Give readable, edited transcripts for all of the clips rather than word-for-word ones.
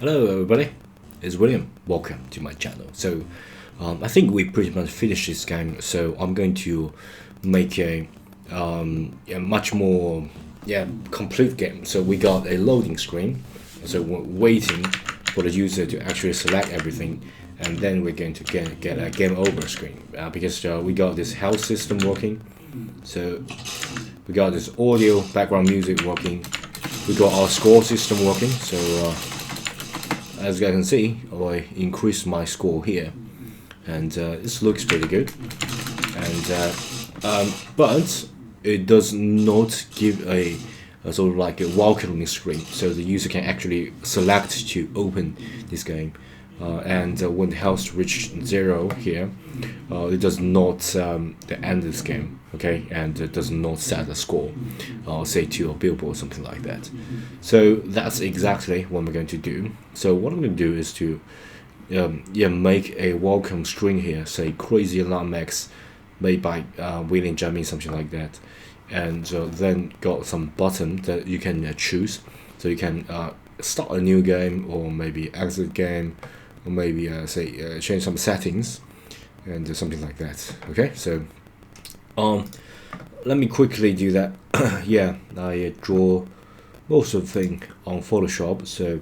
Hello everybody, it's William. Welcome to my channel. So I think we pretty much finished this game, so I'm going to make a much more complete game. So we got a loading screen, so we're waiting for the user to actually select everything, and then we're going to get a game over screen because we got this health system working, so we got this audio background music working, we got our score system working. So as you guys can see, I increased my score here, and this looks pretty good. And but it does not give a sort of like a welcoming screen, so the user can actually select to open this game. And when the health reaches 0 here, it does not end this game, okay, and it does not set a score, say to a billboard or something like that. So that's exactly what we're going to do. So what I'm going to do is to make a welcome string here, say Crazy Alarm Max, made by William Jamin, something like that, and then got some button that you can choose, so you can start a new game, or maybe exit game, or maybe change some settings and something like that. Okay, so let me quickly do that. Yeah, I draw most of the thing on Photoshop, so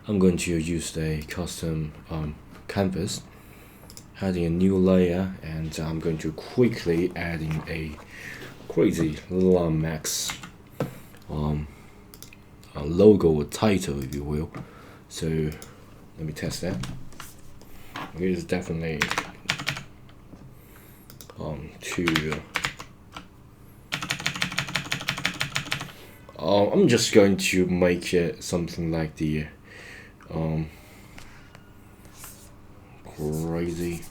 I'm going to use a custom canvas, adding a new layer, and I'm going to quickly adding a Crazy Alarm Max a logo or title, if you will. So let me test that. It is definitely I'm just going to make it something like the Crazy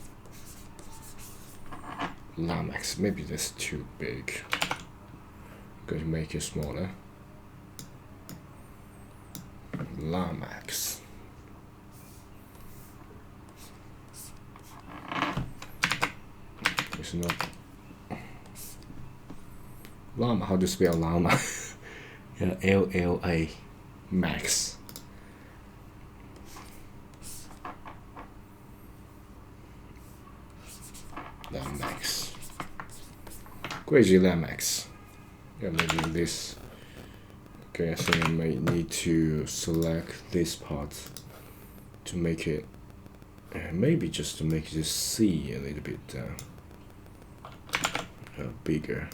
Alarm Max. Maybe that's too big. I'm going to make it smaller. Alarm Max. It's not llama. How to spell llama? Yeah, LLA Max. Alarm Max. Crazy Alarm Max. Yeah, maybe this. Okay, I think I may need to select this part to make it. Maybe just to make this C a little bit bigger,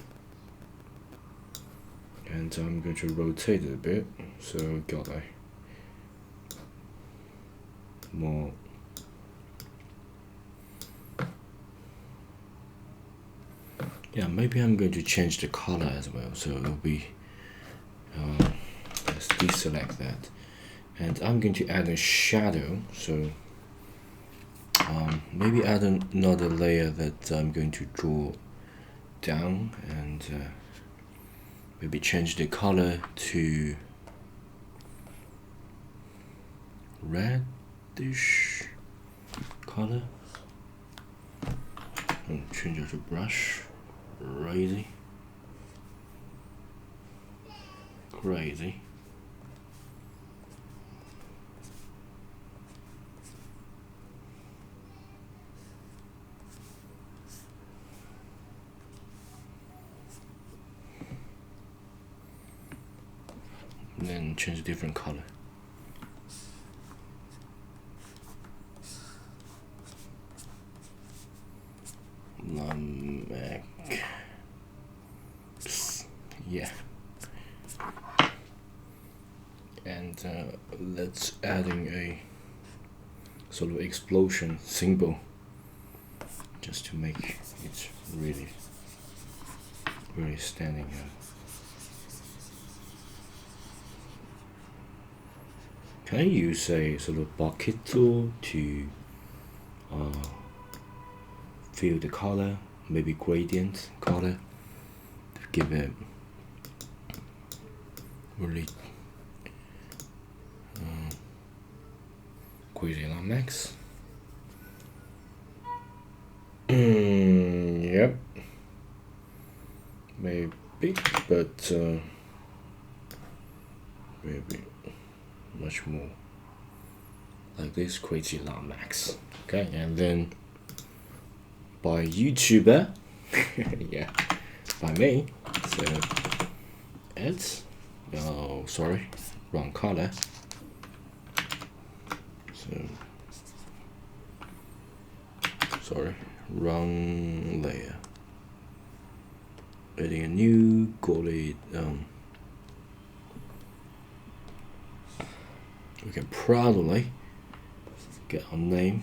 and I'm going to rotate it a bit, so got a more maybe I'm going to change the color as well, so it'll be let's deselect that, and I'm going to add a shadow, so maybe add another layer that I'm going to draw down, and maybe change the color to reddish color, and change it to brush. Crazy. And then change a different color. Yeah. And let's adding a sort of explosion symbol, just to make it really standing out. Can I use a sort of bucket tool to fill the color, maybe gradient color, to give it really Crazy Alarm Max. Yep, maybe, but maybe much more like this, crazy loud max. Okay, and then by YouTuber, yeah, by me. So ads. Oh, sorry, wrong color. So sorry, wrong layer. Adding a new Godot. We can proudly get our name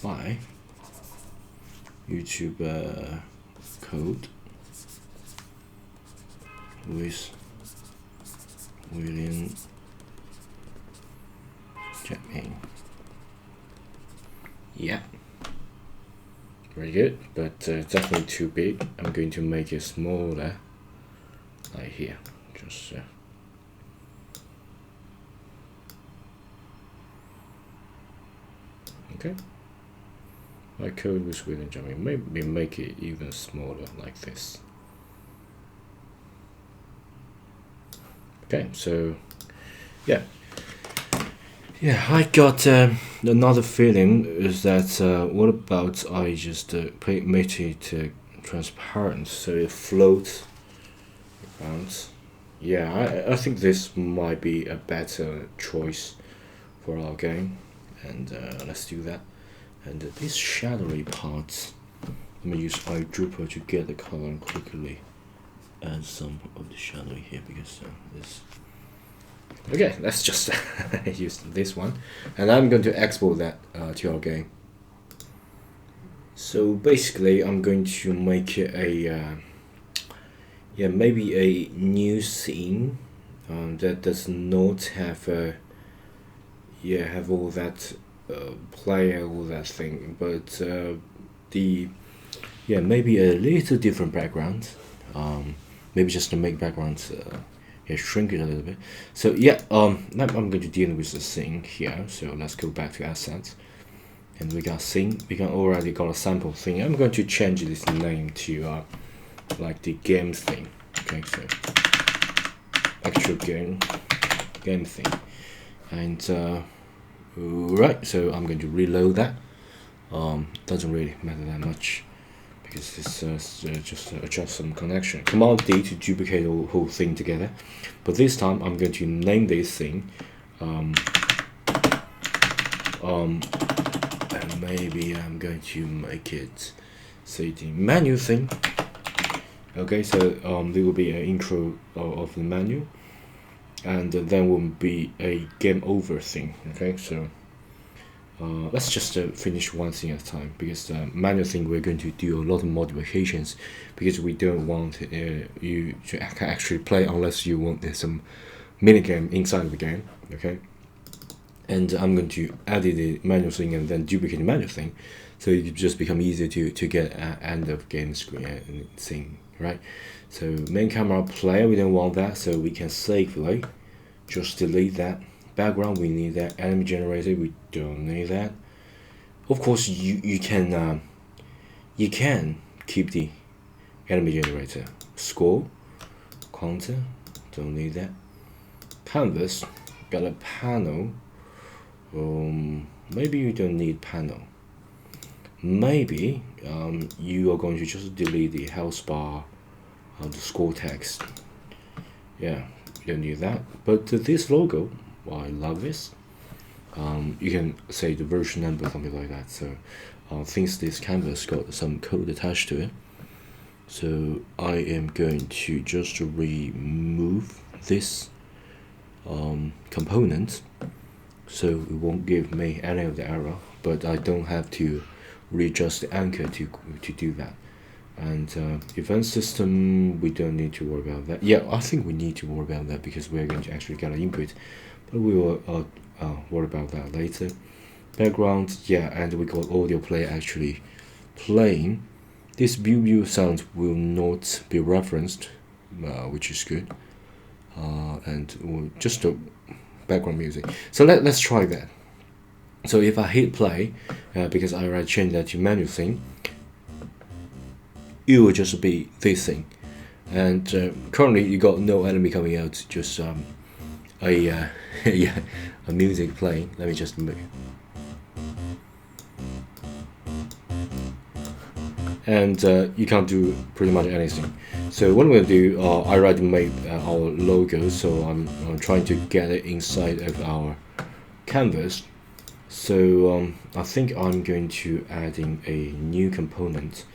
by YouTuber code with William Jackman. Yeah, very good, but definitely too big. I'm going to make it smaller, like here, just okay. My code was William Jackman. Maybe make it even smaller, like this. Okay, so yeah, I got another feeling is that what about I just make it transparent so it floats around. Yeah, I think this might be a better choice for our game, and let's do that. And these shadowy parts, let me use eyedropper to get the color and quickly add some of the shadow here, because this. Okay, let's just use this one, and I'm going to export that to our game. So basically, I'm going to make it a maybe a new scene that does not have have all that player, all that thing, but maybe a little different background. Maybe just to make backgrounds shrink it a little bit. So I'm going to deal with the scene here. So let's go back to assets, and we got scene. We can already got a sample thing. I'm going to change this name to like the game thing. Okay, so actual game thing, and right. So I'm going to reload that. Doesn't really matter that much, because this just adjust some connection. Command D to duplicate the whole thing together, but this time I'm going to name this thing, and maybe I'm going to make it, say, the menu thing. Okay, so there will be an intro of the menu, and then will be a game over thing. Okay, so let's just finish one thing at a time, because the manual thing we're going to do a lot of modifications, because we don't want you to actually play unless you want some minigame inside of the game. Okay, and I'm going to edit the manual thing and then duplicate the manual thing, so it just become easier to get end of game screen thing, right? So main camera player, we don't want that, so we can safely just delete that. Background, we need that. Enemy generator, we don't need that. Of course, you can keep the enemy generator. Score, counter, don't need that. Canvas, got a panel. Maybe you don't need panel. Maybe you are going to just delete the health bar, the score text. Yeah, you don't need that. But this logo, well, I love this. You can say the version number, something like that. So since this canvas got some code attached to it, so I am going to just remove this component, so it won't give me any of the error, but I don't have to readjust the anchor to do that. And event system, we don't need to worry about that. Yeah, I think we need to worry about that, because we're going to actually get an input, but we will worry about that later. Background, yeah, and we got audio player actually playing. This view sound will not be referenced, which is good. And just the background music. So let's try that. So if I hit play, because I already changed that to menu thing, it will just be this thing. And currently you got no enemy coming out, just a yeah, a music playing. Let me just move. And you can't do pretty much anything. So what I'm going to do, I already made our logo, so I'm trying to get it inside of our canvas. So I think I'm going to add in a new component,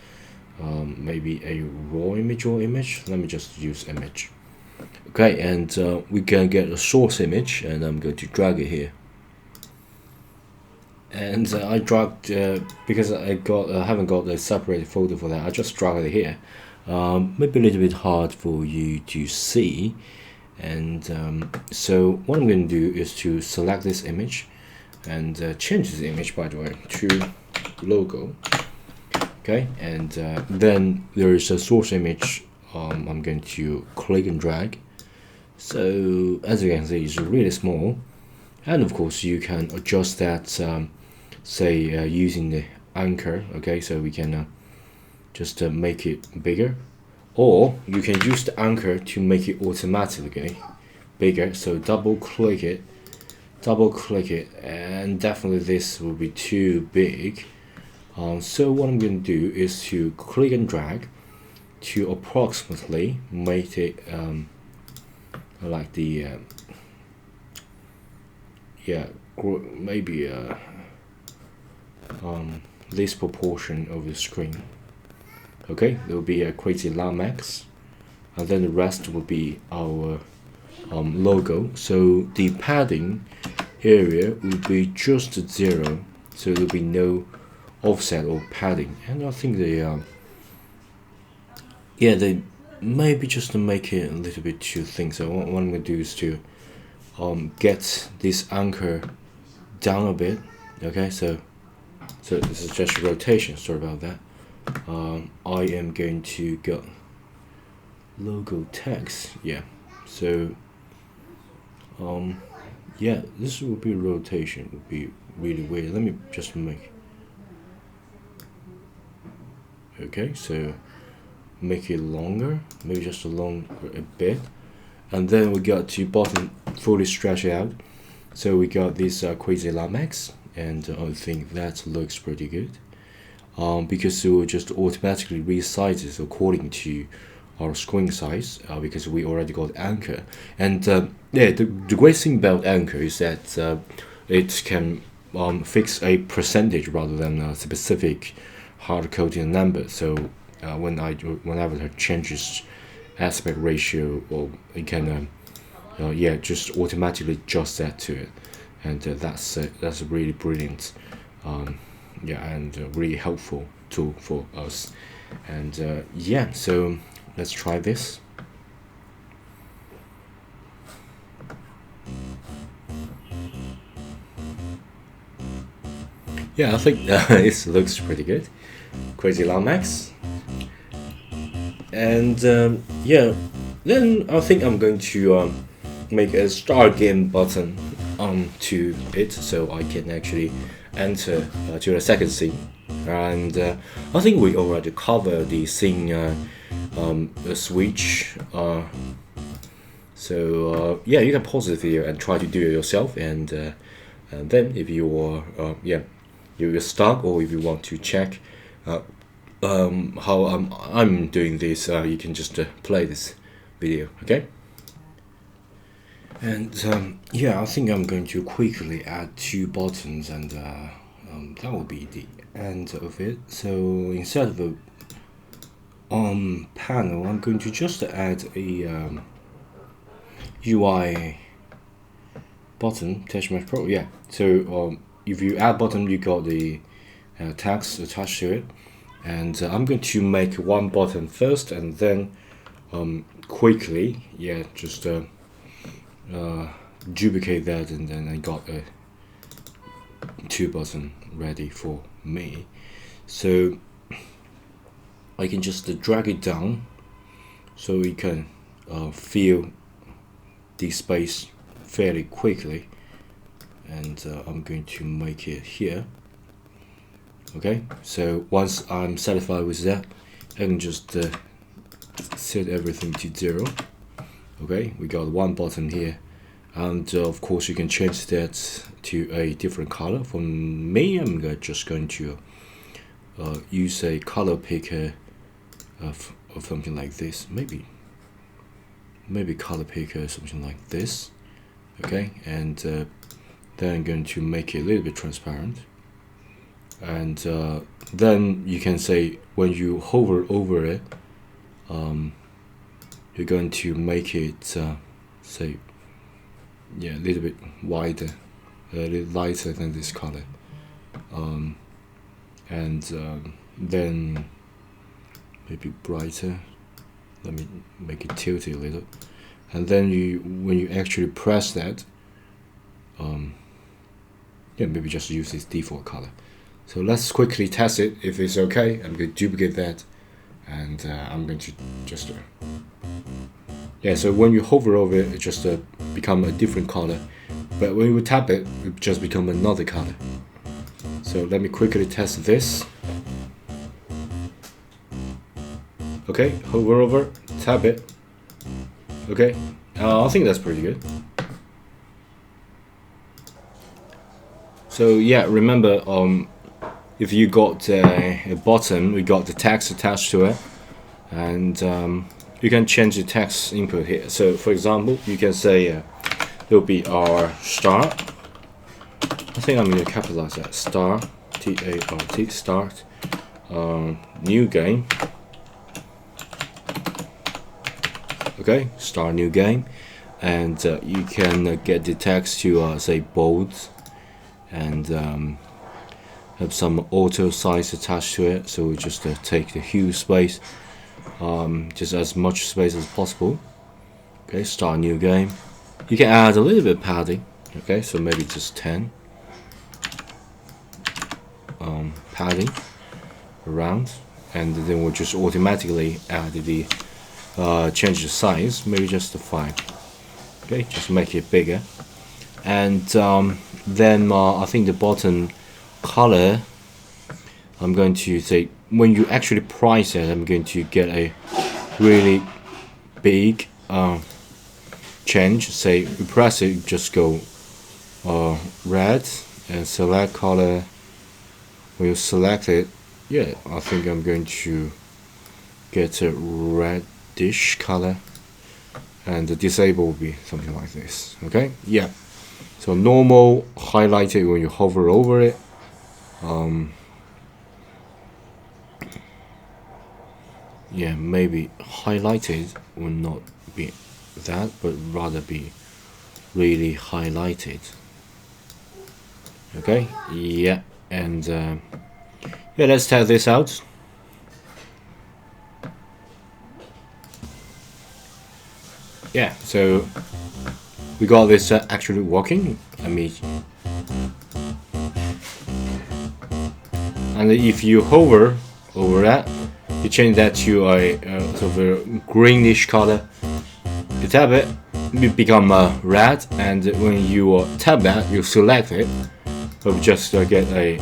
maybe a raw image or image. Let me just use image. Okay, and we can get a source image, and I'm going to drag it here. And I dragged because I haven't got a separate folder for that. I just dragged it here. Maybe a little bit hard for you to see. And so what I'm going to do is to select this image and change this image, by the way, to logo. Okay, and then there is a source image. I'm going to click and drag. So as you can see, it's really small, and of course you can adjust that, say using the anchor. Okay, so we can just make it bigger, or you can use the anchor to make it automatically bigger. So double click it, and definitely this will be too big. So what I'm going to do is to click and drag to approximately make it like the yeah, maybe this proportion of the screen. Okay, there will be a crazy max, and then the rest will be our logo. So the padding area will be just 0, so there will be no offset or padding. And I think they they maybe just to make it a little bit too thin. So what I'm going to do is to get this anchor down a bit. Okay, so this is just rotation. Sorry about that. I am going to go logo text. Yeah, so yeah, this will be rotation. Would be really weird. Let me just make. Okay, so make it longer, maybe just longer a bit, and then we got to bottom fully stretch it out. So we got this crazy max, and I think that looks pretty good, because it will just automatically resize it according to our screen size, because we already got anchor. And yeah, the great thing about anchor is that it can fix a percentage rather than a specific hard-coding number. So whenever it changes aspect ratio, or it can yeah, just automatically adjust that to it, and that's really brilliant, yeah, and really helpful tool for us. And yeah, so let's try this. Yeah, I think it looks pretty good. Crazy max. And yeah, then I think I'm going to make a start game button to it, so I can actually enter to the second scene. And I think we already covered the scene switch. So yeah, you can pause the video and try to do it yourself. And then if you are yeah, you're stuck, or if you want to check how I'm doing this, you can just play this video. Okay. And yeah, I think I'm going to quickly add 2 buttons, and that will be the end of it. So instead of a panel, I'm going to just add a UI button, Touch Mesh Pro. Yeah, so if you add button, you got the text attached to it. And I'm going to make 1 button first, and then quickly, yeah, just duplicate that, and then I got a 2 button ready for me. So I can just drag it down, so we can fill the space fairly quickly. And I'm going to make it here. Okay, so once I'm satisfied with that, I can just set everything to 0. Okay, we got 1 button here, and of course you can change that to a different color. For me, I'm just going to use a color picker of something like this, maybe color picker something like this. Okay, and then I'm going to make it a little bit transparent, and then you can say when you hover over it, you're going to make it say, yeah, a little bit wider, a little lighter than this color, and then maybe brighter. Let me make it tilted a little, and then when you actually press that, yeah, maybe just use this default color. So let's quickly test it. If it's okay, I'm going to duplicate that, and I'm going to just yeah. So when you hover over it, it just become a different color, but when you tap it, it just become another color. So let me quickly test this. Okay, hover over, tap it. Okay, I think that's pretty good. So yeah, remember, if you got a button, we got the text attached to it, and you can change the text input here. So for example, you can say it'll be our start. I think I'm going to capitalize that. Start, T-A-R-T, start, new game. Okay, start new game, and you can get the text to say bold, and have some auto size attached to it. So we just take the hue space, just as much space as possible. Okay, start new game. You can add a little bit of padding. Okay, so maybe just 10 padding around, and then we'll just automatically add the change the size, maybe just to 5. Okay, just make it bigger, and then I think the bottom color, I'm going to say when you actually price it, I'm going to get a really big change. Say we press it, just go red, and select color. When you select it, yeah, I think I'm going to get a reddish color, and the disable will be something like this. Okay, yeah. So normal highlighted when you hover over it. Yeah, maybe highlighted will not be that, but rather be really highlighted. Okay, yeah, and yeah, let's test this out. Yeah, so we got this actually working. I mean, and if you hover over that, you change that to a sort of a greenish color. You tap it, it become red, and when you tap that, you select it, but just get a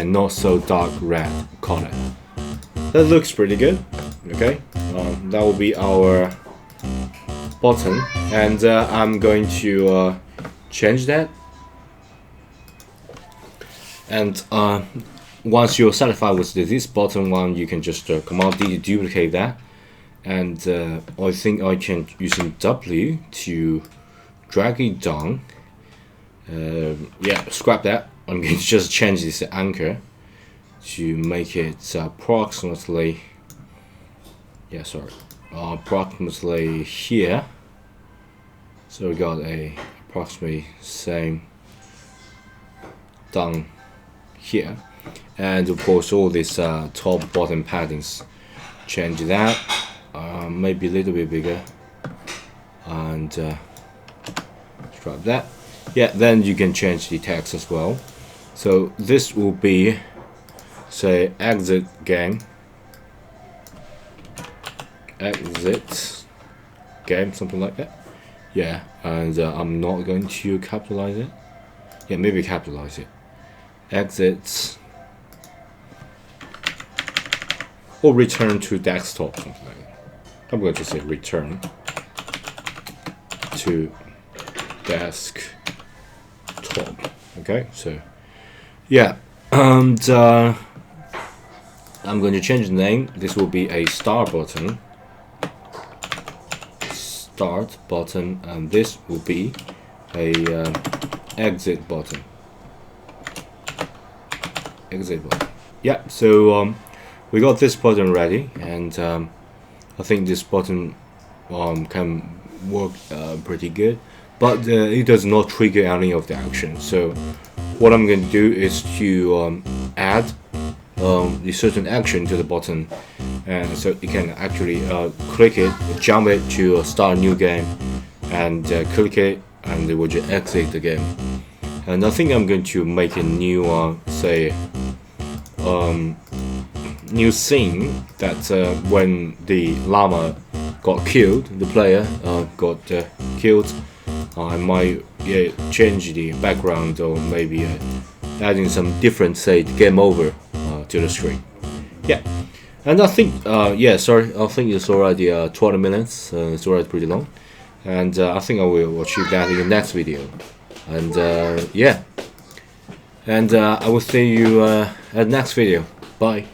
not so dark red color. That looks pretty good. Okay, that will be our button, and I'm going to change that, and once you're satisfied with this bottom one, you can just Command D to duplicate that, and I think I can using W to drag it down. Yeah, scrap that. I'm going to just change this anchor to make it approximately, approximately here. So we got a approximately same down here, and of course all these top bottom paddings, change that, maybe a little bit bigger, and scrap that. Yeah, then you can change the text as well. So this will be, say, exit game, something like that. Yeah, and I'm not going to capitalize it. Yeah, maybe capitalize it. Exits, or return to desktop, something like that. I'm going to say return to desktop. Okay, so yeah, and I'm going to change the name. This will be a start button, and this will be a exit button. Yeah, so we got this button ready, and I think this button can work pretty good, but it does not trigger any of the action. So what I'm going to do is to add the certain action to the button, and so you can actually click it, jump it to start a new game, and click it, and it will just exit the game. And I think I'm going to make a new new scene that when the llama got killed, the player got killed, I might change the background, or maybe adding some different, say, game over to the screen. Yeah, and I think I think it's already 20 minutes. It's already pretty long, and I think I will achieve that in the next video. And I will see you at the next video. Bye.